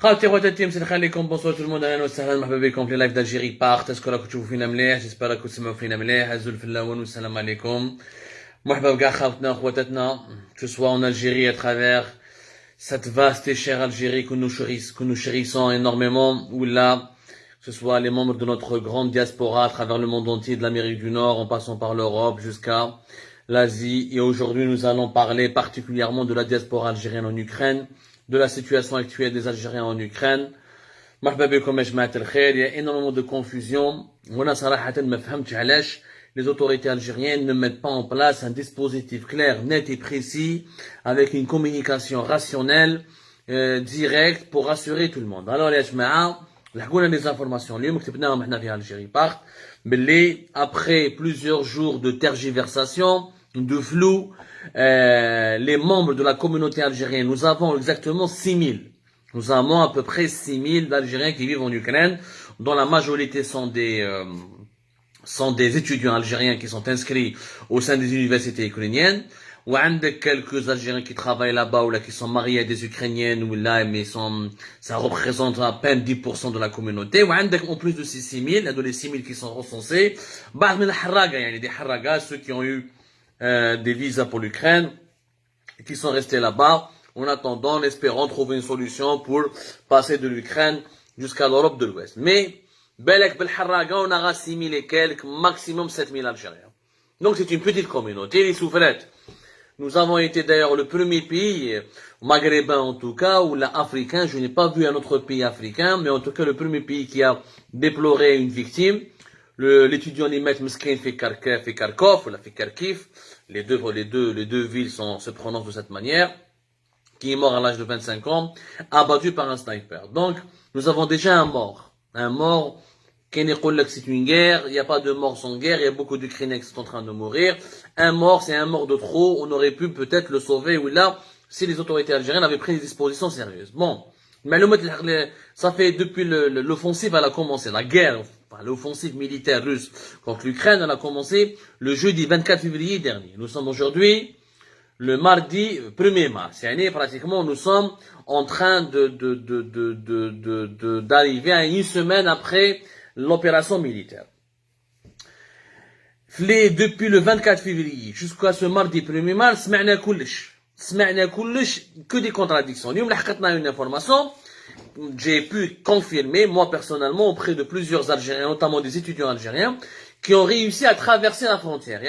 خالتي خواتاتي مساء عليكم بونسوار تو الموند اهلا وسهلا مرحبا بكم في لايف d'Algérie بارت اسكو راكم تشوفوا فينا مليح جيسبر راكم تسمعوا فينا مليح عزول في اللون والسلام عليكم مرحبا بكاع خاوتنا وخواتاتنا que ce soit en Algérie à travers cette vaste et chère Algérie que nous chérissons énormément ou là que ce soit les membres de notre grande diaspora à travers le monde entier de l'Amérique du Nord en passant par l'Europe jusqu'à l'Asie et aujourd'hui nous allons parler particulièrement de la diaspora algérienne en Ukraine de la situation actuelle des Algériens en Ukraine. مرحبا بكم يا جماعة الخير. Il y a énormément de confusion. وانا صراحة ما فهمتش علاش les autorités algériennes ne mettent pas en place un dispositif clair, net et précis avec une communication rationnelle, directe pour rassurer tout le monde. Alors يا جماعة لحقونا les informations اليوم كتبناهم احنا في Algérie Part باللي après plusieurs jours de tergiversation, de flou, les membres de la communauté algérienne, nous avons exactement 6 000. Nous avons à peu près 6 000 Algériens qui vivent en Ukraine, dont la majorité sont des étudiants algériens qui sont inscrits au sein des universités ukrainiennes. Ou quelques Algériens qui travaillent là-bas ou là qui sont mariés à des Ukrainiennes ou là mais ça représente à peine 10% de la communauté. Ou en plus de ces 6 000, de les 6 000 qui sont recensés, des harragas, ceux qui ont eu des visas pour l'Ukraine et qui sont restés là-bas en attendant, en espérant trouver une solution pour passer de l'Ukraine jusqu'à l'Europe de l'Ouest. Mais, Belek Belharraga, on aura 6 000 et quelques, maximum 7 000 Algériens. Donc c'est une petite communauté, les soufflettes. Nous avons été d'ailleurs le premier pays, maghrébin en tout cas, ou africain, je n'ai pas vu un autre pays africain, mais en tout cas le premier pays qui a déploré une victime. L'étudiant Nimet Meskin fait Kharkov, ou la fait Kharkiv, les deux villes se prononcent de cette manière, qui est mort à l'âge de 25 ans, abattu par un sniper. Donc, nous avons déjà un mort, c'est une guerre, il n'y a pas de mort sans guerre, il y a beaucoup d'Ukrainiens qui sont en train de mourir. Un mort, c'est un mort de trop, on aurait pu peut-être le sauver, ou là, si les autorités algériennes avaient pris des dispositions sérieuses. Bon, mais ça fait depuis l'offensive, elle a commencé, la guerre, l'offensive militaire russe contre l'Ukraine, elle a commencé le jeudi 24 février dernier. Nous sommes aujourd'hui le mardi 1er mars. Pratiquement, nous sommes en train d'arriver à une semaine après l'opération militaire. Depuis le 24 février jusqu'à ce mardi 1er mars, سمعنا كلش que des contradictions. اليوم لحقتنا une information. J'ai pu confirmer, moi personnellement, auprès de plusieurs Algériens, notamment des étudiants algériens, qui ont réussi à traverser la frontière.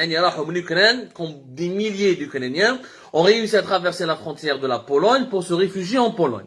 Comme des milliers d'Ukrainiens ont réussi à traverser la frontière de la Pologne pour se réfugier en Pologne.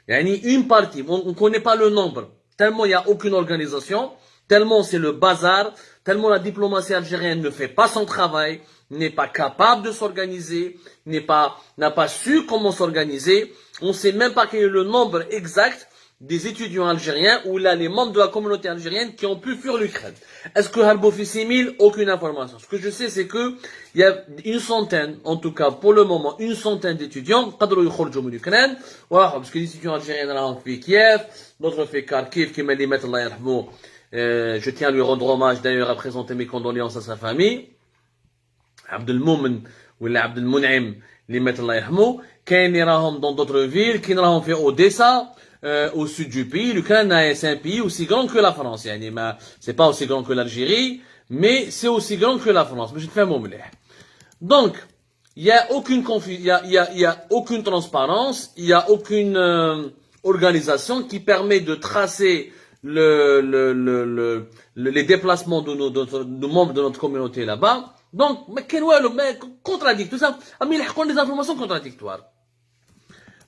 Une partie, on ne connaît pas le nombre, tellement il n'y a aucune organisation, tellement c'est le bazar, tellement la diplomatie algérienne ne fait pas son travail, n'est pas capable de s'organiser, n'a pas su comment s'organiser. On ne sait même pas quel est le nombre exact des étudiants algériens ou là les membres de la communauté algérienne qui ont pu fuir l'Ukraine. Est-ce que Halbofi 6000? Aucune information. Ce que je sais, c'est que il y a une centaine, en tout cas pour le moment, une centaine d'étudiants qui ont sorti de l'Ukraine. Voilà, parce que les étudiants algériens ont fait Kiev, d'autres fait Kharkiv, qui m'a dit mettre Allah yarhamou. Je tiens à lui rendre hommage d'ailleurs à présenter mes condoléances à sa famille. Abdelmoumen ou Abdelmoun'im, les mettre Allah yarhamou. Qui sont dans d'autres villes, qui sont fait Odessa, au sud du pays. L'Ukraine, c'est un pays aussi grand que la France. C'est pas aussi grand que l'Algérie, mais c'est aussi grand que la France. Mais je te fais mon blé. Donc, il y a aucune il y a aucune transparence, il y a aucune organisation qui permet de tracer les déplacements de nos membres de notre communauté là-bas. Donc, mais contradictoire, tout ça, mais il y a des informations contradictoires.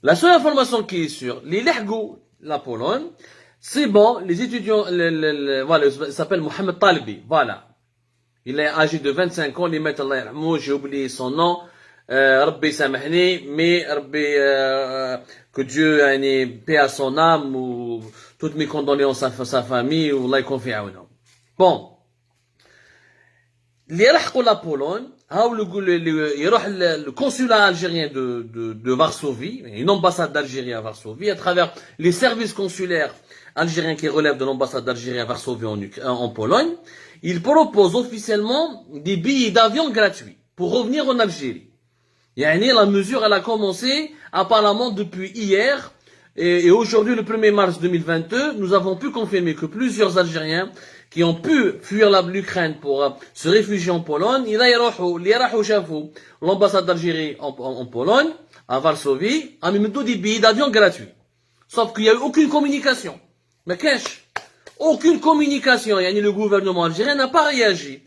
La seule information qui est sûre, les Lehgou, la Pologne, c'est bon, les étudiants, voilà, il s'appelle Mohamed Talbi, voilà. Il est âgé de 25 ans, les mettent Allah yarhamou, j'ai oublié son nom, Rabbi samahni, mais Rabbi, que Dieu ait paix à son âme, ou toutes mes condoléances à sa famille, ou Allah confie à eux. Bon. اللي يلحقوا لا بولون هاو يروح le consulat algérien de Varsovie, une ambassade d'Algérie à Varsovie, à travers les services consulaires algériens qui relèvent de l'ambassade d'Algérie à Varsovie en Pologne, ils proposent officiellement des billets d'avion gratuits pour revenir en Algérie. La mesure elle a commencé apparemment depuis hier Et aujourd'hui, le 1er mars 2022, nous avons pu confirmer que plusieurs Algériens qui ont pu fuir l'Ukraine pour se réfugier en Pologne, l'ambassade d'Algérie en Pologne, à Varsovie, a mis des billets d'avion gratuits. Sauf qu'il n'y a eu aucune communication. Mais qu'est-ce? Aucune communication. Le gouvernement algérien n'a pas réagi.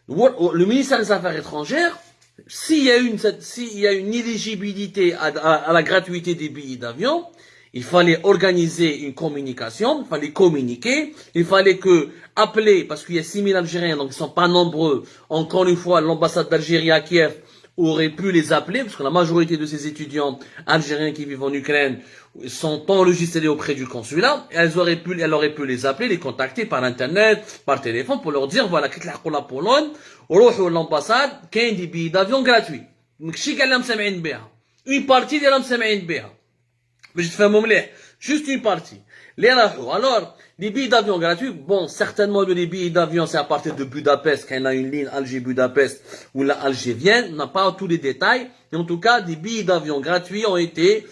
Le ministère des Affaires étrangères, s'il y a une éligibilité à la gratuité des billets d'avion, il fallait organiser une communication, il fallait communiquer, il fallait appeler, parce qu'il y a 6000 Algériens, donc ils sont pas nombreux. Encore une fois, l'ambassade d'Algérie à Kiev aurait pu les appeler, parce que la majorité de ces étudiants algériens qui vivent en Ukraine sont enregistrés auprès du consulat. Elle aurait pu les appeler, les contacter par internet, par téléphone, pour leur dire, voilà, quitte la Pologne, روحوا l'ambassade, كاين des billets d'avion gratuits. ماشي كاع اللي مسمعين بها. Une partie اللي مسمعين بها. باش تفهموا مليح. Juste une partie. Alors, les billets d'avion gratuits, bon, certainement les billets d'avion, c'est à partir de Budapest, quand il y a une ligne Alger-Budapest ou la Alger-Vienne, on n'a pas tous les détails, mais en tout cas, des billets d'avion gratuits ont été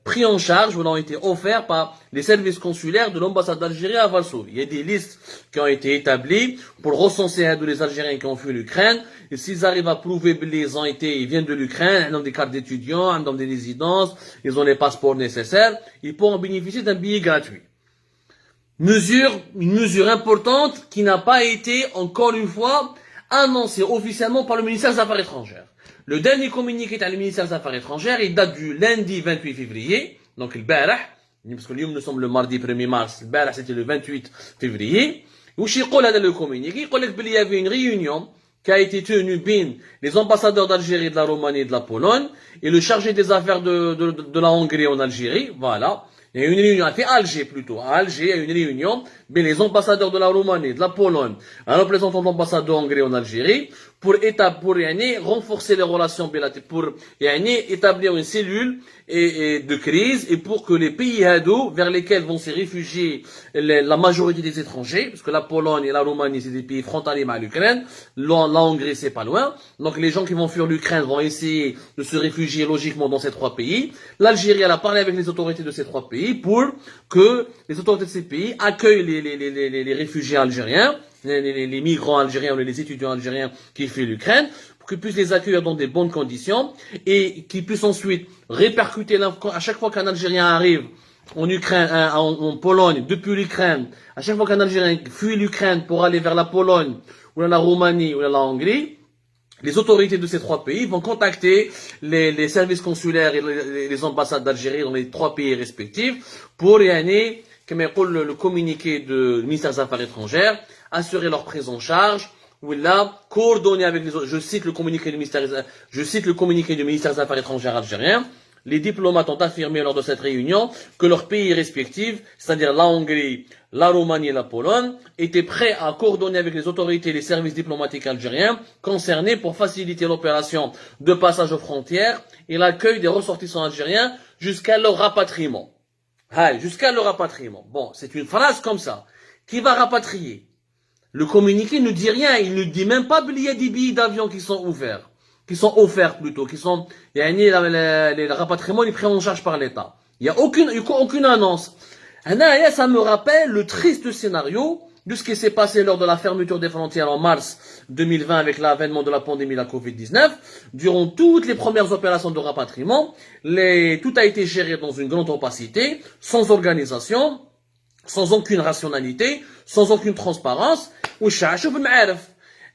pris en charge, ou ont été offerts par les services consulaires de l'ambassade d'Algérie à Varsovie. Il y a des listes qui ont été établies pour recenser les Algériens qui ont fui l'Ukraine, et s'ils arrivent à prouver ils viennent de l'Ukraine, ils ont des cartes d'étudiants, ils ont des résidences, ils ont les passeports nécessaires, ils pourront bénéficier d'un billet gratuit. Une mesure importante qui n'a pas été, encore une fois, annoncée officiellement par le ministère des Affaires étrangères. Le dernier communiqué du ministère des Affaires étrangères, il date du lundi 28 février, donc le barah, parce que nous sommes le mardi 1er mars, le barah c'était le 28 février. Où le communiqué, il y avait une réunion qui a été tenue par les ambassadeurs d'Algérie, de la Roumanie et de la Pologne, et le chargé des affaires de la Hongrie en Algérie, voilà. Il y a une réunion, à Alger plutôt. À Alger, il y a une réunion, mais les ambassadeurs de la Roumanie, de la Pologne, un représentant de l'ambassade de Hongrie en Algérie, pour renforcer les relations bilatérales, pour établir une cellule de crise et pour que les pays vers lesquels vont se réfugier la majorité des étrangers, parce que la Pologne et la Roumanie c'est des pays frontaliers à l'Ukraine, la Hongrie c'est pas loin, donc les gens qui vont fuir l'Ukraine vont essayer de se réfugier logiquement dans ces trois pays. L'Algérie elle a parlé avec les autorités de ces trois pays pour que les autorités de ces pays accueillent les réfugiés algériens, les migrants algériens ou les étudiants algériens qui fuient l'Ukraine, pour qu'ils puissent les accueillir dans des bonnes conditions et qu'ils puissent ensuite répercuter à chaque fois qu'un Algérien arrive en Ukraine, en Pologne, depuis l'Ukraine, à chaque fois qu'un Algérien fuit l'Ukraine pour aller vers la Pologne ou la Roumanie ou la Hongrie, les autorités de ces trois pays vont contacter les services consulaires et les ambassades d'Algérie dans les trois pays respectifs pour comme le communiqué du ministère des Affaires étrangères, assurer leur prise en charge, ou là, coordonner avec les autres. Je cite le communiqué du ministère des Affaires étrangères algérien. Les diplomates ont affirmé lors de cette réunion que leurs pays respectifs, c'est-à-dire la Hongrie, la Roumanie et la Pologne, étaient prêts à coordonner avec les autorités et les services diplomatiques algériens concernés pour faciliter l'opération de passage aux frontières et l'accueil des ressortissants algériens jusqu'à leur rapatriement. Jusqu'à leur rapatriement. Bon, c'est une phrase comme ça. Qui va rapatrier? Le communiqué ne dit rien, il ne dit même pas qu'il y a des billets d'avion qui sont offerts. Les rapatriements, ils prennent en charge par l'État. Il n'y a aucune annonce. Ça me rappelle le triste scénario de ce qui s'est passé lors de la fermeture des frontières en mars 2020 avec l'avènement de la pandémie de la Covid-19. Durant toutes les premières opérations de rapatriement, tout a été géré dans une grande opacité, sans organisation, sans aucune rationalité, sans aucune transparence. شوف المعارف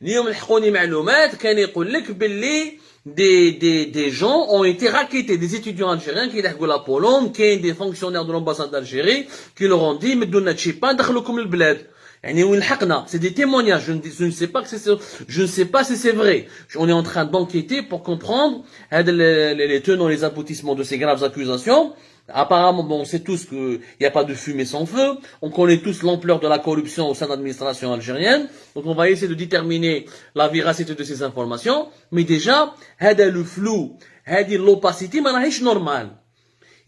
اليوم لحقوني معلومات كان يقول لك باللي des gens ont été rackettés, des étudiants algériens qui لحقوا la Pologne, des fonctionnaires de l'ambassade d'Algérie qui leur ont dit مدوا لنا تشيبان دخلوكم للبلاد. يعني وين لحقنا؟ C'est des témoignages. Je ne sais pas si c'est vrai. On est en train d'enquêter pour comprendre les tenants, les aboutissements de ces graves accusations. Apparemment, on sait tous qu'il n'y a pas de fumée sans feu. On connaît tous l'ampleur de la corruption au sein de l'administration algérienne. Donc, on va essayer de déterminer la véracité de ces informations. Mais déjà, le flou, l'opacité, c'est normal.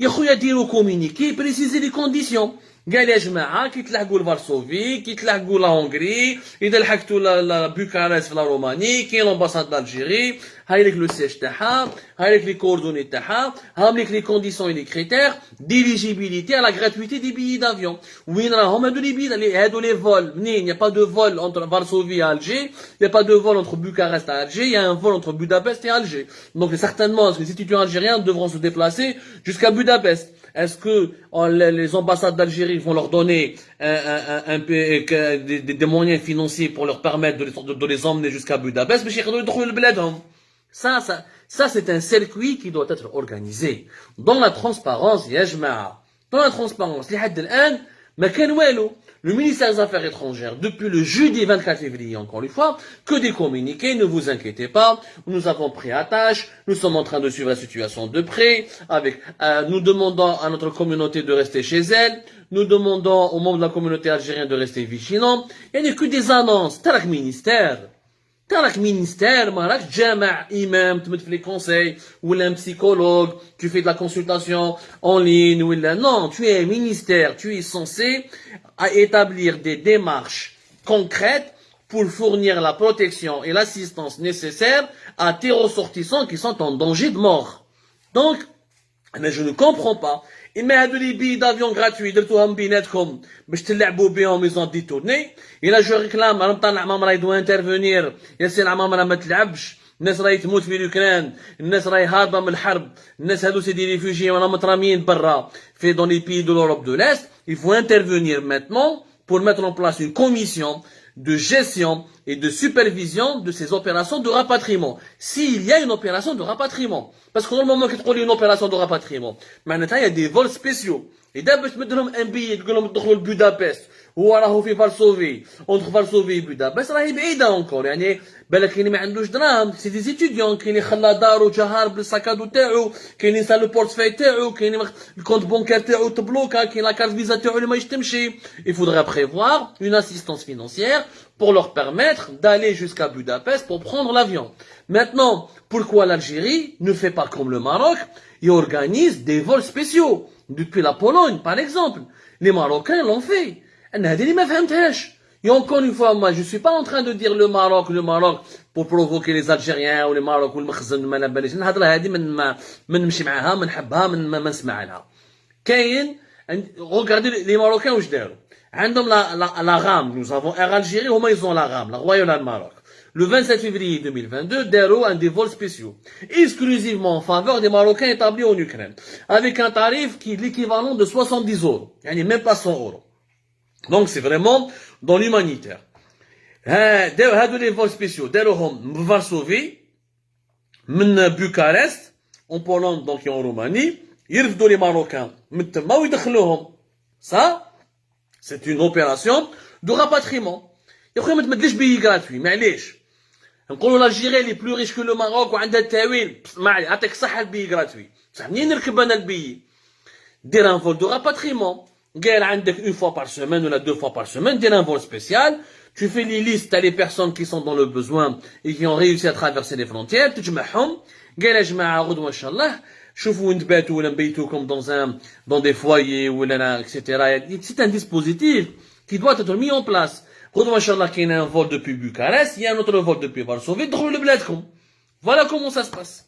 يا خويا ديروا كومونيكي بريسيزي لي كونديسيون. قال يا جماعه كي تلحقوا لفارسوفي، كي تلحقوا لا هونغري، اذا لحقتوا لا بوكارست في لا روماني، كاين لامباساد دالجيري، هاي لك لو سيج تاعها، هاي لك لي كوردوني تاعها، هاهم لك لي كونديسيون لي كريتير ديليجيبيليتي على غراتويتي دي بيي دافيون. وين راهم هادو لي بيي هادو لي فول منين؟ يا با دو فول entre Varsovie et Alger, il y a pas de vol entre Bucarest et Alger, il y a un vol entre Budapest et Alger. Donc certainement les étudiants algériens devront se déplacer jusqu'à Budapest. Est-ce que les ambassades d'Algérie vont leur donner des moyens financiers pour leur permettre de les emmener jusqu'à Budapest? Ça c'est un circuit qui doit être organisé. Dans la transparence, dans la transparence, le ministère des Affaires étrangères, depuis le jeudi 24 février, encore une fois, que des communiqués, ne vous inquiétez pas, nous avons pris attache, nous sommes en train de suivre la situation de près, nous demandons à notre communauté de rester chez elle, nous demandons aux membres de la communauté algérienne de rester vigilants. Il n'y a que des annonces. T'as le ministère, marak jama' imam, tu mets les conseils, ou un psychologue, tu fais de la consultation en ligne, ou non, tu es un ministère, tu es censé établir des démarches concrètes pour fournir la protection et l'assistance nécessaires à tes ressortissants qui sont en danger de mort. Donc, mais je ne comprends pas. Il m'a donné des billets d'avion gratuits, de tout un billet comme, mais je te l'ai beau en maison détournée. Et là, je réclame, il doit intervenir. Il c'est la maman ما تلعبش. الناس راهي تموت في l'Ukraine. الناس راهي هاربة من الحرب. الناس هادو سي دي réfugiés وانا متراميين برا في dans les pays de l'Europe de l'Est. Il faut intervenir maintenant pour mettre en place une commission de gestion et de supervision de ces opérations de rapatriement. S'il y a une opération de rapatriement. Parce que dans le moment qu'il y a une opération de rapatriement, maintenant il y a des vols spéciaux. Et d'abord, tu mets un billet, tu mets Budapest, ou alors في Varsovie, entre Varsovie et Budapest, راهي بعيدة encore. يعني بالك كاين ما عندوش دراهم، سي دي étudiants، كاين اللي خلى دارو جا هارب بالساكادو تاعو، كاين اللي سال البورتفاي تاعو، كاين الكونت بونكير تاعو تبلوكا، كاين لا كارت فيزا تاعو اللي ما يشتمشي. Il faudrait prévoir une assistance financière pour leur permettre d'aller jusqu'à Budapest pour prendre l'avion. Maintenant, pourquoi l'Algérie ne fait pas comme le Maroc et organise des vols spéciaux depuis la Pologne, par exemple? Les Marocains l'ont fait. Et encore une fois, moi, je suis pas en train de dire le Maroc, pour provoquer les Algériens, ou le Maroc, ou le Makhzen, ما نباليش. الهضرة هذه ما نمشي معاها، ما نحبها، ما نسمع لها. كاين, regardez les Marocains واش داروا. عندهم la RAM, nous avons Air Algérie, هما ils ont la RAM, la Royal Maroc. Le 27 février 2022, داروا un des vols spéciaux, exclusivement en faveur des Marocains établis en Ukraine, avec un tarif qui est l'équivalent de 70 €, يعني même pas 100 €. Donc c'est vraiment dans l'humanitaire. هادو les vols spéciaux, داروهم من Varsovie, من Bucarest, en Pologne donc et en Roumanie, يرفدوا les Marocains من تما ويدخلوهم. Ça, c'est une opération de rapatriement. يا خويا ما تمدليش بيي gratuit, معليش. نقولوا l'Algérie est plus riche que le Maroc وعندها التاويل، معلي يعطيك الصحة البيي gratuit. بصح منين نركب انا البيي؟ دير un vol de rapatriement. قال عندك une fois par semaine ou 2 fois par semaine, دير un vol spécial. Tu fais les listes à les personnes qui sont dans le besoin et qui ont réussi à traverser les frontières, تجمعهم. قال يا جماعة غدوة إن شاء الله شوفوا وين تباتوا ولا نبيتوكم dans des foyers ولا etc. C'est un dispositif qui doit être mis en place. غدوة إن شاء الله كاين un vol depuis Bucarest, il y a un autre vol depuis Varsovie, دخلوا لبلادكم. Voilà comment ça se passe.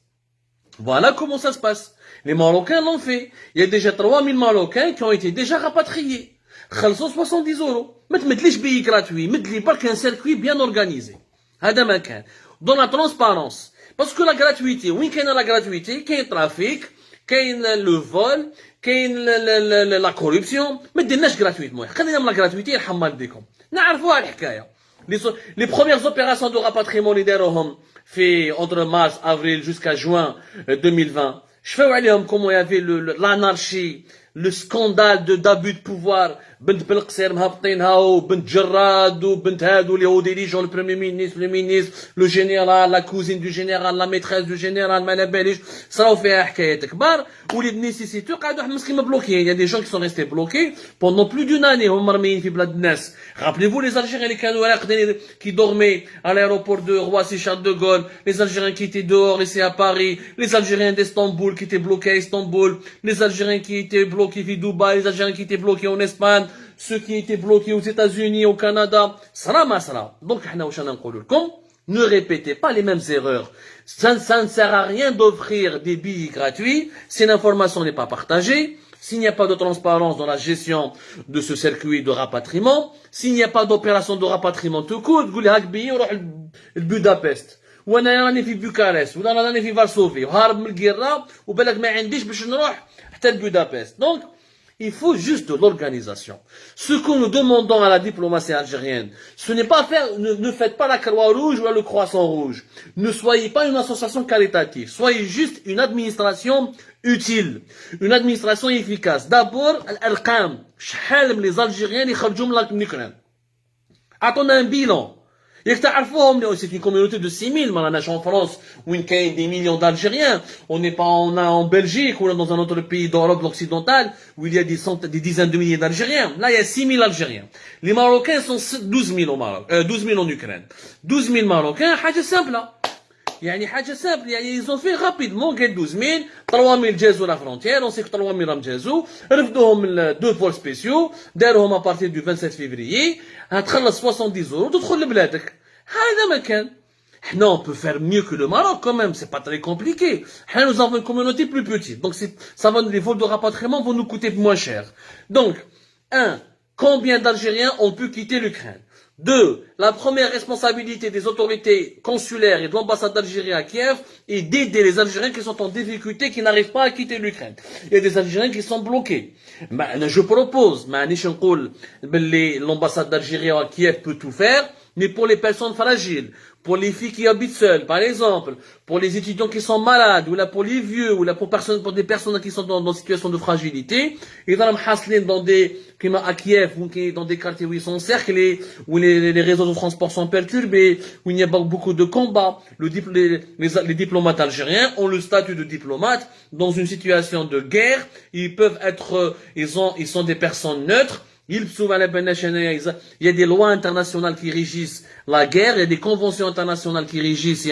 Voilà comment ça se passe. Les Marocains l'ont fait. Il y a déjà 3000 Marocains qui ont été déjà rapatriés. خلصوا 70 €. ما تمدليش بيي gratuit, مدلي برك un circuit bien organisé. هذا ما كان. Dans la transparence. Parce que la gratuité, وين كاين la gratuité, كاين trafic, كاين le vol, كاين la corruption. ما ديرناش gratuitement. خلينا من la gratuité يرحم والديكم. نعرفوها الحكاية. Les premières opérations de rapatriement اللي داروهم في entre mars, avril jusqu'à juin 2020. Je fais عليهم comment il y avait l'anarchie, le scandale d'abus de pouvoir بنت بالقصير مهبطينها وبنت جراد وبنت هادو اللي هو ديريجون البريمي مينيستر لو جينيرال لا كوزين دو جينيرال لا ميتريس دو جينيرال ما على باليش صراو فيها حكايات كبار ولي نيسيسيتو قاعدوا واحد مسكين مبلوكيين يا دي جون كي سون ريستي بلوكي بوندون بلو دون اني هما مرميين في بلاد الناس رابليفو لي زالجيريان اللي كانوا راقدين كي دورمي على الايروبور دو رواسي شارل دو غول لي زالجيريان كي تي دور ici à Paris les Algériens d'Istanbul qui étaient bloqués à Istanbul les Algériens qui étaient bloqués à Dubaï les Algériens qui étaient bloqués en Espagne ceux qui étaient bloqués aux États-Unis, au Canada, sera ma sera. Donc, ne répétez pas les mêmes erreurs. Ça ne sert à rien d'offrir des billets gratuits si l'information n'est pas partagée, s'il n'y a pas de transparence dans la gestion de ce circuit de rapatriement, s'il n'y a pas d'opération de rapatriement tout court, vous voulez billet le Budapest. وانا راني في بوكارست ولا راني في فارسوفي وهارب من القرة وبالك ما عنديش باش نروح حتى لبودابست. Donc il faut juste de l'organisation. Ce que nous demandons à la diplomatie algérienne, ce n'est pas faire, ne faites pas la croix rouge ou le croissant rouge. Ne soyez pas une association caritative. Soyez juste une administration utile. Une administration efficace. D'abord, الأرقام. شحال من les Algériens اللي خرجوا من l'Ukraine. أعطونا un bilan. Et c'est une communauté de 6000, en France, où il y a des millions d'Algériens. On n'est pas en Belgique, ou dans un autre pays d'Europe occidentale, où il y a des dizaines de milliers d'Algériens. Là, il y a 6000 Algériens. Les Marocains sont 12 000 au Maroc, 12 000 en Ukraine. 12 000 Marocains, حاجة simple. يعني حاجة simple. يعني ils ont fait rapidement, 12 000, 3 000 جازوا la frontière, on sait que 3 000 راهم جازوا, رفدوهم 2 vols spéciaux, داروهم à partir du 27 février, هتخلص 70 € وتدخل لبلادك. هذا ما كان. Nous, on peut faire mieux que le Maroc quand même, c'est pas très compliqué. Nous avons une communauté plus petite, donc les vols de rapatriement vont nous coûter moins cher. Donc, 1. Combien d'Algériens ont pu quitter l'Ukraine? 2. La première responsabilité des autorités consulaires et de l'ambassade d'Algérie à Kiev est d'aider les Algériens qui sont en difficulté, qui n'arrivent pas à quitter l'Ukraine. Il y a des Algériens qui sont bloqués. Je propose, l'ambassade d'Algérie à Kiev peut tout faire, mais pour les personnes fragiles, pour les filles qui habitent seules, par exemple, pour les étudiants qui sont malades, ou là pour les vieux, ou là pour des personnes qui sont dans situation de fragilité, ils vont dans des, à Kiev, ou dans des quartiers où ils sont encerclés, où les réseaux de transport sont perturbés, où il n'y a pas beaucoup de combats. Les diplomates algériens ont le statut de diplomate dans une situation de guerre. Ils peuvent être, ils sont des personnes neutres. Il y a des lois internationales qui régissent la guerre, il y a des conventions internationales qui régissent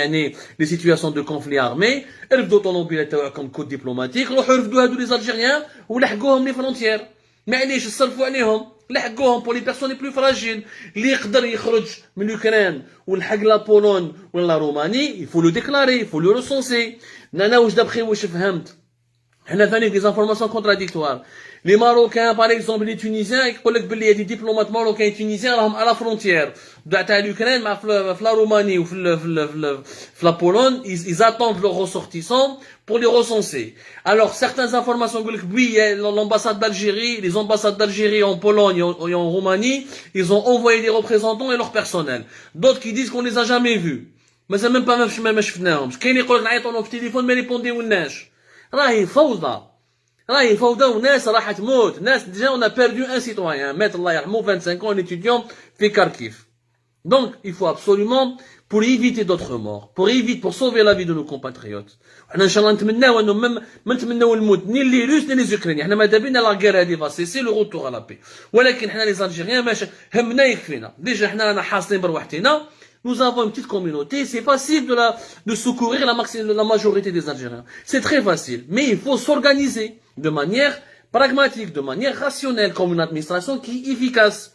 les situations de conflit armé. Elles doivent comme code diplomatique. Les Algériens ou les frontières. Mais ils صرفوا عليهم لحقوهم pour les personnes les plus fragiles. اللي يقدر يخرج من l'Ukraine ou لحق la Pologne ou la Roumanie, il faut le déclarer, il faut le recenser. Nana واش d'après واش فهمت. حنا ثاني des informations contradictoires. Les Marocains, par exemple, les Tunisiens, il y a des diplomates marocains et tunisiens à la frontière. De l'Ukraine, la Roumanie ou la Pologne, ils attendent leurs ressortissants pour les recenser. Alors, certaines informations, oui, l'ambassade d'Algérie, les ambassades d'Algérie en Pologne et en Roumanie, ils ont envoyé des représentants et leur personnel. D'autres qui disent qu'on les a jamais vus. Mais c'est même pas même شفناهم. كاين يقول لك نعيطوا في التليفون ما يريبونديولناش. راهي فوضى. راهي فوضى وناس راح تموت. ناس déjà on a perdu un citoyen. Maître الله يرحمه 25 ans, un étudiant في Kharkiv. Donc, il faut absolument, pour éviter d'autres morts, pour sauver la vie de nos compatriotes. احنا ان شاء الله نتمناو انه ما نتمناو الموت ني لي روس ني لي اوكرانيين. احنا ماذا بينا لا غير هذه فاسيسي لو روتور على بي. ولكن احنا لي زالجيريان ماشي همنا يكفينا. ديجا احنا رانا حاصلين بروحتنا. Nous avons une petite communauté, c'est facile de secourir la majorité des Algériens. C'est très facile. Mais il faut s'organiser de manière pragmatique, de manière rationnelle, comme une administration qui est efficace.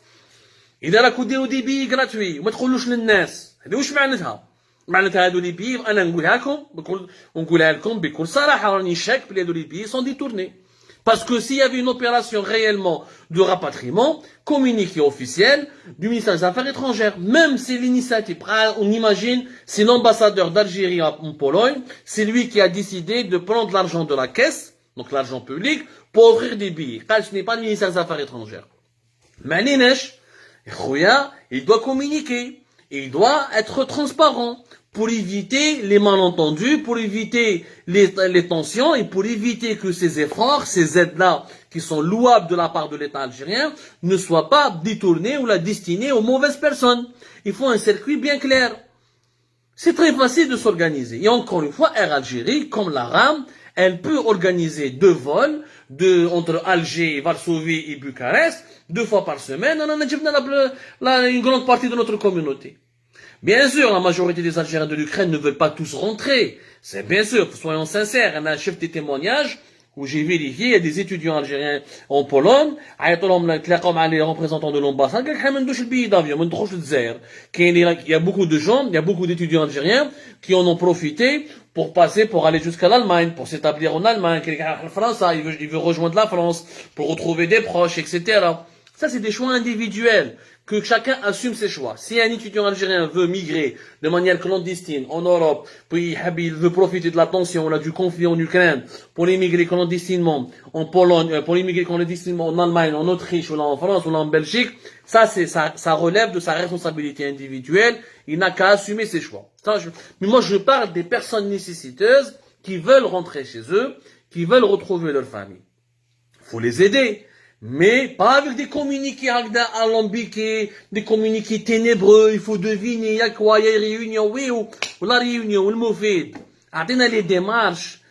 إذا راكو ديروا دي بي gratuit وما تقولوش للناس، هذه واش معناتها؟ معناتها هادو لي بي أنا نقولها لكم بكل صراحة راني شاك بلي هادو لي بي sont détournés. Parce que s'il y avait une opération réellement de rapatriement, communiqué officiel du ministère des Affaires étrangères, même si l'initiative, on imagine, c'est l'ambassadeur d'Algérie en Pologne, c'est lui qui a décidé de prendre l'argent de la caisse, donc l'argent public, pour offrir des billets. Car ce n'est pas le ministère des Affaires étrangères. Mais il doit communiquer, il doit être transparent. pour éviter les malentendus, pour éviter les tensions et pour éviter que ces efforts, ces aides-là, qui sont louables de la part de l'État algérien, ne soient pas détournés ou la destinés aux mauvaises personnes. Il faut un circuit bien clair. C'est très facile de s'organiser. Et encore une fois, Air Algérie, comme la RAM, elle peut organiser 2 vols entre Alger, Varsovie et Bucarest, 2 fois par semaine. On a une grande partie de notre communauté. Bien sûr, la majorité des Algériens de l'Ukraine ne veulent pas tous rentrer. C'est bien sûr, soyons sincères. On a un chef de témoignage où j'ai vérifié, il y a des étudiants algériens en Pologne, les représentants de l'ambassade, il y a beaucoup de gens, il y a beaucoup d'étudiants algériens qui en ont profité pour passer, pour aller jusqu'à l'Allemagne, pour s'établir en Allemagne, il veut rejoindre la France, pour retrouver des proches, etc. Ça, c'est des choix individuels, que chacun assume ses choix. Si un étudiant algérien veut migrer de manière clandestine en Europe, puis il veut profiter de la tension, du conflit en Ukraine, pour immigrer clandestinement en Pologne, pour immigrer clandestinement en Allemagne, en Autriche, ou là en France, ou là en Belgique, ça relève de sa responsabilité individuelle. Il n'a qu'à assumer ses choix. Mais moi, je parle des personnes nécessiteuses qui veulent rentrer chez eux, qui veulent retrouver leur famille. Faut les aider. Mais pas avec des communiqués alambiqués, des communiqués ténébreux, il faut deviner, il y a quoi, il y a réunion, oui, ou la réunion, le mauvais. Attendez les démarches.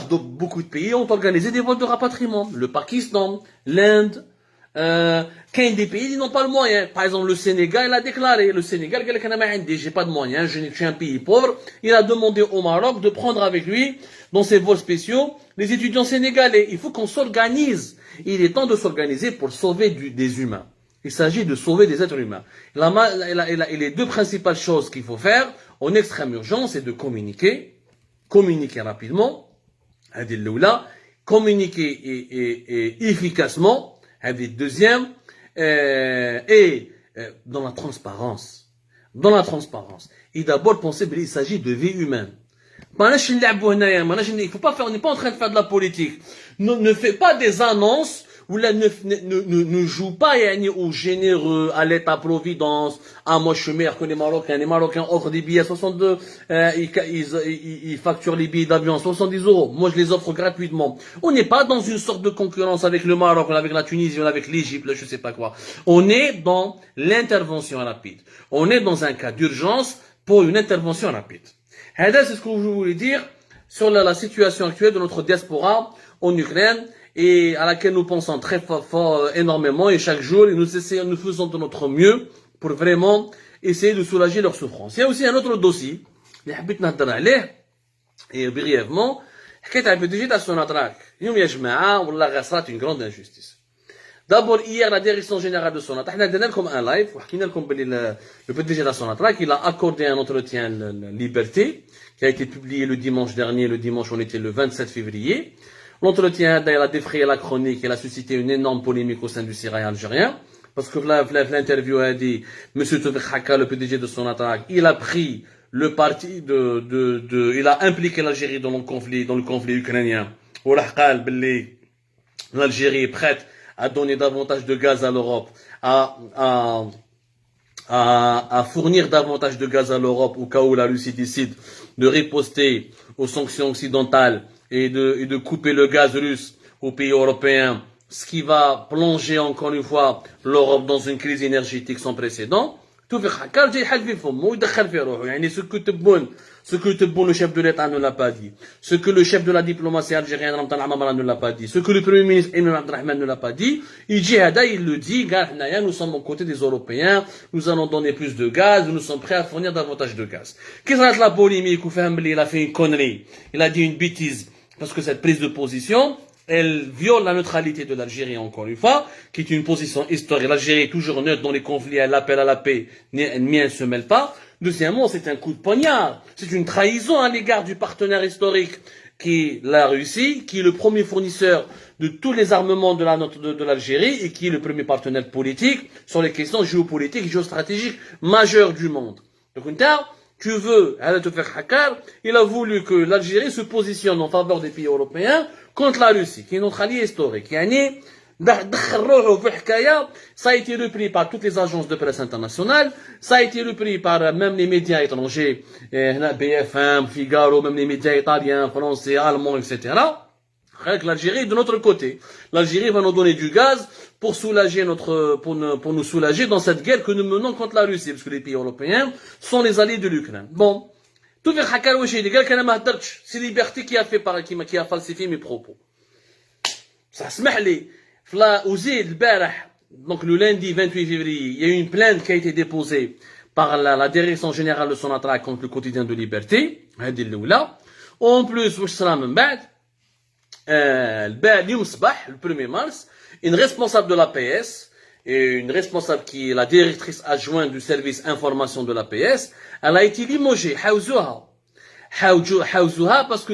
Donc, beaucoup de pays ont organisé des vols de rapatriement. Le Pakistan, l'Inde, qu'un des pays, ils n'ont pas le moyen. Par exemple, le Sénégal, il a déclaré, j'ai pas de moyens, je suis un pays pauvre. Il a demandé au Maroc de prendre avec lui, dans ses vols spéciaux, les étudiants sénégalais. Il faut qu'on s'organise. Il est temps de s'organiser pour sauver des humains. Il s'agit de sauver des êtres humains. Et les 2 principales choses qu'il faut faire, en extrême urgence, c'est de communiquer rapidement, communiquer et efficacement, deuxième, et dans la transparence. Et d'abord penser qu'il s'agit de vie humaine. Il faut pas faire, on n'est pas en train de faire de la politique. Ne fais pas des annonces ou là ne joue pas aux généreux, à l'État-providence. Ah, moi je suis meilleur que les Marocains offrent des billets à 62, ils facturent les billets d'avion à 70 €. Moi je les offre gratuitement. On n'est pas dans une sorte de concurrence avec le Maroc, avec la Tunisie, avec l'Égypte, je sais pas quoi. On est dans l'intervention rapide. On est dans un cas d'urgence pour une intervention rapide. C'est ce que je voulais dire sur la situation actuelle de notre diaspora en Ukraine et à laquelle nous pensons très fort énormément et chaque jour et nous faisons de notre mieux pour vraiment essayer de soulager leur souffrance. Il y a aussi un autre dossier, et brièvement, حكيت على البي تاع سوناتراك. اليوم يا جماعه والله صارت une grande injustice. D'abord, hier, la direction générale de Sonatrach, on a donné comme un live, le PDG de Sonatrach, il a accordé un entretien Liberté, qui a été publié le dimanche dernier, on était le 27 février. L'entretien, il a défrayé la chronique, il a suscité une énorme polémique au sein du Syrie algérien, parce que l'interview a dit, Monsieur Tawfiq Hakka, le PDG de Sonatrach, il a pris le parti il a impliqué l'Algérie dans le conflit ukrainien. L'Algérie est prête à donner davantage de gaz à l'Europe, à fournir davantage de gaz à l'Europe au cas où la Russie décide de riposter aux sanctions occidentales et de couper le gaz russe aux pays européens, ce qui va plonger encore une fois l'Europe dans une crise énergétique sans précédent. Ce que le chef de l'État ne l'a pas dit, ce que le chef de la diplomatie algérienne ne l'a pas dit, ce que le premier ministre Emine Abdelrahman ne l'a pas dit, il le dit, nous sommes aux côtés des Européens, nous allons donner plus de gaz, nous sommes prêts à fournir davantage de gaz. Qu'est-ce que la polémique, il a fait une connerie, il a dit une bêtise, parce que cette prise de position, elle viole la neutralité de l'Algérie, encore une fois, qui est une position historique. L'Algérie est toujours neutre dans les conflits, elle appelle à la paix, mais elle ne se mêle pas. Deuxièmement, c'est un coup de poignard. C'est une trahison à l'égard du partenaire historique qui est la Russie, qui est le premier fournisseur de tous les armements de l'Algérie et qui est le premier partenaire politique sur les questions géopolitiques et géostratégiques majeures du monde. Donc, il a voulu que l'Algérie se positionne en faveur des pays européens contre la Russie, qui est notre allié historique. Ça a été repris par toutes les agences de presse internationales, ça a été repris par même les médias étrangers, BFM, Figaro, même les médias italiens, français, allemands, etc. L'Algérie de notre côté. L'Algérie va nous donner du gaz pour soulager pour nous soulager dans cette guerre que nous menons contre la Russie, parce que les pays européens sont les alliés de l'Ukraine. Bon. Tout fait c'est Liberté qui a falsifié mes propos. Ça se met donc le lundi 28 février, il y a eu une plainte qui a été déposée par la direction générale de Sonatrach contre le quotidien de Liberté. En plus, le 1er mars, une responsable de l'APS, et une responsable qui est la directrice adjointe du service information de l'APS, elle a été limogée. Parce que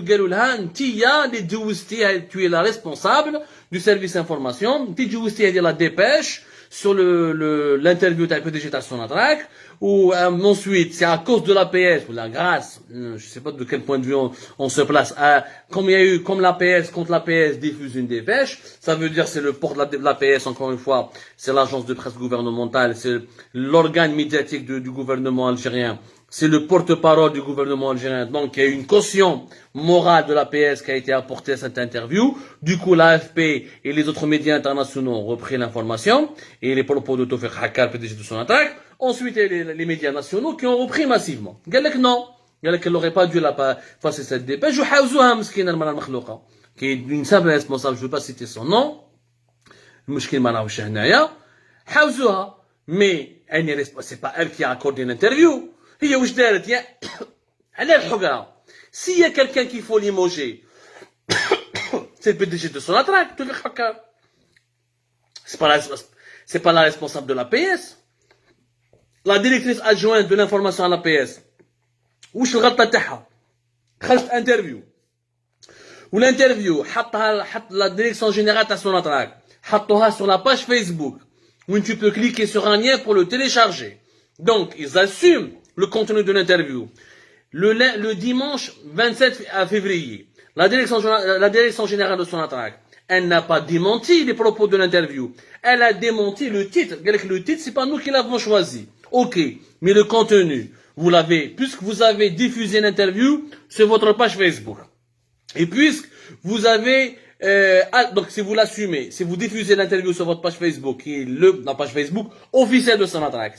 tu es la responsable du service information, tu es la dépêche sur l'interview de la PDG de Sonatrach, ou ensuite c'est à cause de l'APS ou la grâce, je sais pas de quel point de vue on se place, comme l'APS contre l'APS diffuse une dépêche, ça veut dire c'est le porte de l'APS, encore une fois, c'est l'agence de presse gouvernementale, c'est l'organe médiatique du gouvernement algérien. C'est le porte-parole du gouvernement algérien. Donc, il y a une caution morale de l'APS qui a été apportée à cette interview. Du coup, l'AFP et les autres médias internationaux ont repris l'information. Et les propos de Tawfiq Hakkar, PDG de Sonatrach. Ensuite, il y a les médias nationaux qui ont repris massivement. Il dit que non. Il dit qu'elle n'aurait pas dû passer cette dépêche. Qui est une simple responsable, je ne veux pas citer son nom. Mais, c'est pas elle qui a accordé l'interview. هي واش دارت يا على الحقره s'il y a quelqu'un qu'il faut limoger c'est le PDG de Sonatrach Tawfiq Hakkar c'est pas la responsable de l'APS la directrice adjointe de l'information à l'APS واش الغلطه تاعها خرجت انترفيو والانترفيو حط la direction générale de Sonatrach حطوها sur la page Facebook où tu peux cliquer sur un lien pour le télécharger donc ils assument le contenu de l'interview. Le dimanche 27 février, la direction générale de Sonatrach, elle n'a pas démenti les propos de l'interview. Elle a démenti le titre. Le titre, c'est pas nous qui l'avons choisi. Ok, mais le contenu, vous l'avez, puisque vous avez diffusé l'interview sur votre page Facebook. Et puisque vous avez donc si vous l'assumez, si vous diffusez l'interview sur votre page Facebook, qui est la page Facebook officielle de Sonatrach,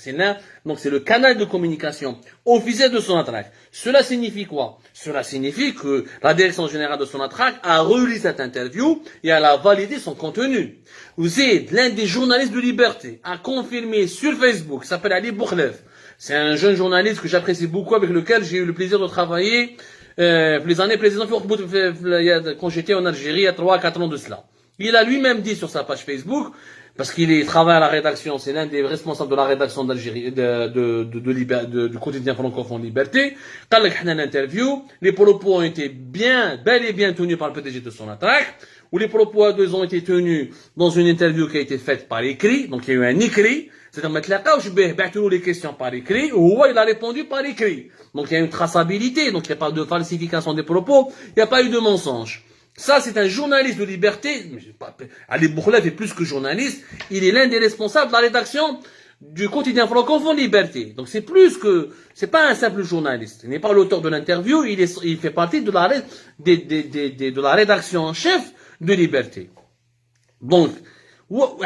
donc c'est le canal de communication officiel de Sonatrach. Cela signifie quoi? Cela signifie que la direction générale de Sonatrach a relu cette interview et elle a validé son contenu. Ouzid, l'un des journalistes de Liberté, a confirmé sur Facebook, s'appelle Ali Boukhlef. C'est un jeune journaliste que j'apprécie beaucoup, avec lequel j'ai eu le plaisir de travailler les années précédentes, quand j'étais en Algérie, il y a 3-4 ans de cela. Il a lui-même dit sur sa page Facebook, parce qu'il travaille à la rédaction, c'est l'un des responsables de la rédaction d'Algérie, du quotidien francophone Liberté, quand il a l'interview, les propos ont été bel et bien tenus par le PDG de Sonatrach, où les propos ont été tenus dans une interview qui a été faite par écrit, donc il y a eu un écrit, c'est-à-dire les questions par écrit, ou il a répondu par écrit. Donc il y a une traçabilité, donc il n'y a pas de falsification des propos, il n'y a pas eu de mensonge. Ça, c'est un journaliste de Liberté, Ali Boukhlef est plus que journaliste, il est l'un des responsables de la rédaction du quotidien francophone Liberté. Donc c'est pas un simple journaliste, il n'est pas l'auteur de l'interview, il fait partie de la rédaction en chef de Liberté. Donc, au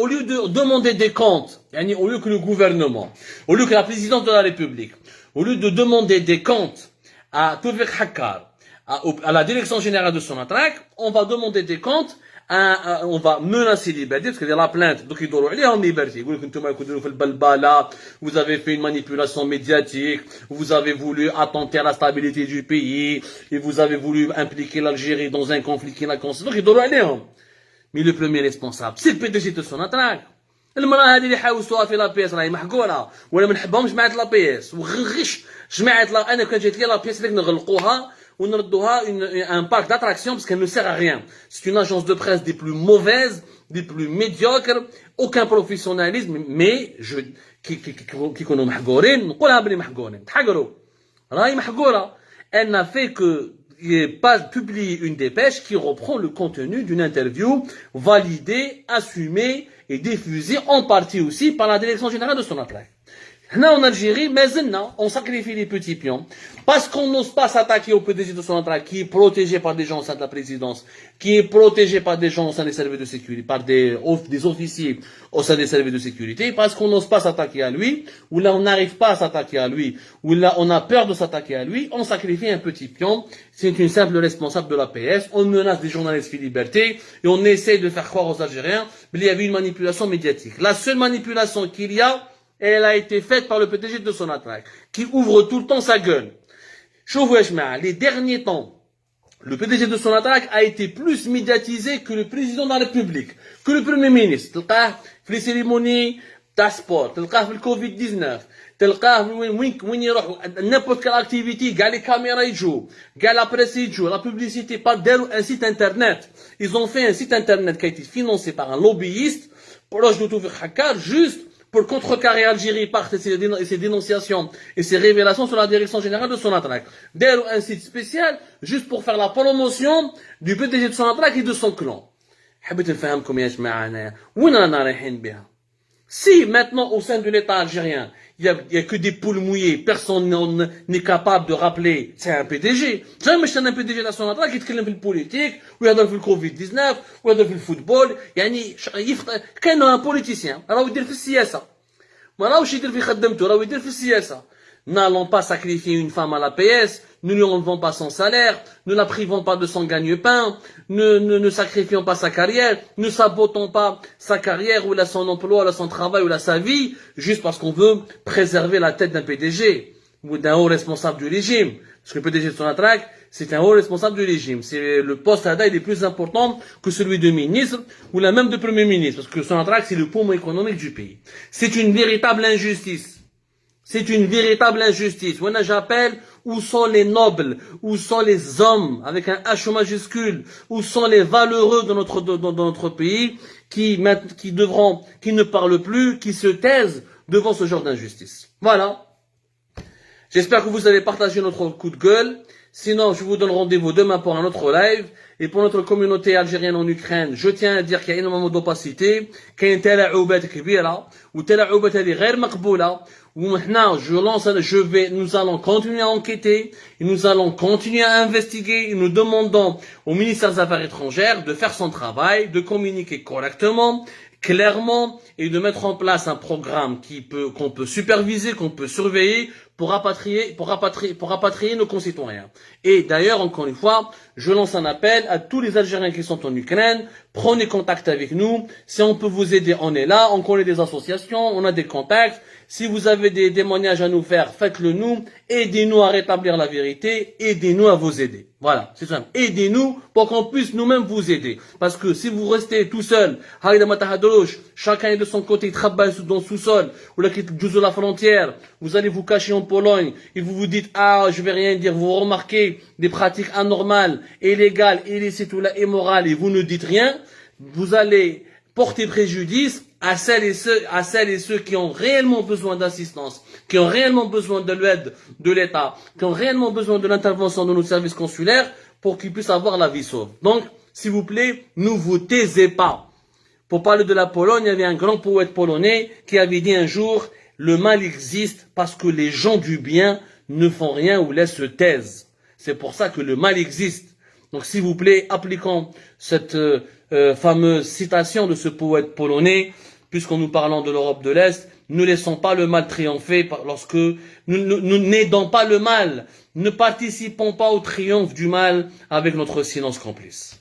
lieu de demander des comptes, au lieu que le gouvernement, au lieu que la présidence de la République, au lieu de demander des comptes à Tawfiq Hakkar, à la direction générale de Sonatrach, on va demander des comptes, on va menacer Liberté, parce qu'il y a la plainte, donc ils doivent aller en Liberté. Vous avez fait une manipulation médiatique, vous avez voulu attenter à la stabilité du pays, et vous avez voulu impliquer l'Algérie dans un conflit qui n'a qu'un donc ils doivent aller en. Mais le premier responsable, c'est le PDG de Sonatrach. المراه هذه اللي حاوسوها في لابيس راهي محقوره ولا ما نحبهمش جماعه لابيس وغش جماعه انا كان جات لي لابيس اللي نغلقوها ونردوها un parc d'attraction parce qu'elle ne sert à rien. C'est une agence de presse des plus mauvaises, des plus médiocres, aucun professionnalisme, mais كي يكونوا محقورين نقولها بلي محقورين تحقروا راهي محقوره. Elle n'a fait que publié une dépêche qui reprend le contenu d'une interview validée, assumée et diffusée en partie aussi par la direction générale de Sonatrach. Là, en Algérie, maintenant, on sacrifie les petits pions parce qu'on n'ose pas s'attaquer au PDG de Sonatrach qui est protégé par des gens au sein de la présidence, qui est protégé par des gens au sein des services de sécurité, par des officiers au sein des services de sécurité, parce qu'on n'ose pas s'attaquer à lui, ou là on n'arrive pas à s'attaquer à lui, ou là on a peur de s'attaquer à lui, on sacrifie un petit pion. C'est une simple responsable de la PS, on menace des journalistes liberté et on essaie de faire croire aux Algériens qu'il y avait une manipulation médiatique. La seule manipulation qu'il y a, elle a été faite par le PDG de Sonatrach, qui ouvre tout le temps sa gueule. Les derniers temps, le PDG de Sonatrach a été plus médiatisé que le président de la République, que le Premier ministre. Les cérémonies sport, le Covid-19, n'importe quelle activité, les caméras y jouent, la presse y joue, la publicité, par un site internet. Ils ont fait un site internet qui a été financé par un lobbyiste, proche de Toufik Hakkar, juste pour contrecarrer Algérie par ses dénonciations et ses révélations sur la direction générale de Sonatrach. D'ailleurs, un site spécial, juste pour faire la promotion du PDG de Sonatrach et de son clan. Si maintenant, au sein de l'État algérien, il y a que des poules mouillées, personne n'est capable de rappeler, c'est un PDG. Jamais c'est un PDG de la Sonatrach qui يتكلم في البوليتيك, ويهضر في الكوفيد-19, ويهضر في الفوتبول, يعني كان un politicien, راهو يدير في السياسة. ما راهوش يدير في خدمته, راهو يدير في السياسة. N'allons pas sacrifier une femme à la PS, ne lui enlevons pas son salaire, ne la privons pas de son gagne-pain, ne sacrifions pas sa carrière, ne sabotons pas sa carrière ou son emploi, ou son travail ou sa vie, juste parce qu'on veut préserver la tête d'un PDG ou d'un haut responsable du régime. Parce que le PDG de Sonatrach, c'est un haut responsable du régime. C'est le poste à il est plus important que celui de ministre ou la même de premier ministre. Parce que Sonatrach, c'est le poumon économique du pays. C'est une véritable injustice. C'est une véritable injustice. Maintenant, j'appelle, où sont les nobles, où sont les hommes, avec un H majuscule, où sont les valeureux de notre pays, qui ne parlent plus, qui se taisent devant ce genre d'injustice. Voilà. J'espère que vous avez partagé notre coup de gueule. Sinon, je vous donne rendez-vous demain pour un autre live. Et pour notre communauté algérienne en Ukraine, je tiens à dire qu'il y a énormément d'opacité, qu'il y a une تلاعبات كبيرة, والتلاعبات هذه غير مقبولة. Nous allons continuer à enquêter, et nous allons continuer à investiguer, et nous demandons au ministère des Affaires étrangères de faire son travail, de communiquer correctement, clairement, et de mettre en place un programme qu'on peut superviser, qu'on peut surveiller, pour rapatrier nos concitoyens. Et d'ailleurs, encore une fois, je lance un appel à tous les Algériens qui sont en Ukraine, prenez contact avec nous, si on peut vous aider, on est là, on connaît des associations, on a des contacts, si vous avez des témoignages à nous faire, faites-le nous, aidez-nous à rétablir la vérité, aidez-nous à vous aider. Voilà, c'est simple. Aidez-nous pour qu'on puisse nous-mêmes vous aider. Parce que si vous restez tout seul, chacun est de son côté, il travaille dans le sous-sol, ou là, qui de la frontière, vous allez vous cacher en Pologne, et vous vous dites, je vais rien dire, vous remarquez des pratiques anormales, illégales, illicites ou immorales, et vous ne dites rien, vous allez porter préjudice à celles et ceux qui ont réellement besoin d'assistance, qui ont réellement besoin de l'aide de l'État, qui ont réellement besoin de l'intervention de nos services consulaires pour qu'ils puissent avoir la vie sauve. Donc, s'il vous plaît, ne vous taisez pas. Pour parler de la Pologne, il y avait un grand poète polonais qui avait dit un jour, le mal existe parce que les gens du bien ne font rien ou laissent se taise. C'est pour ça que le mal existe. Donc, s'il vous plaît, appliquons cette fameuse citation de ce poète polonais, puisqu'on nous parlons de l'Europe de l'Est, ne laissons pas le mal triompher lorsque nous n'aidons pas le mal, ne participons pas au triomphe du mal avec notre silence complice.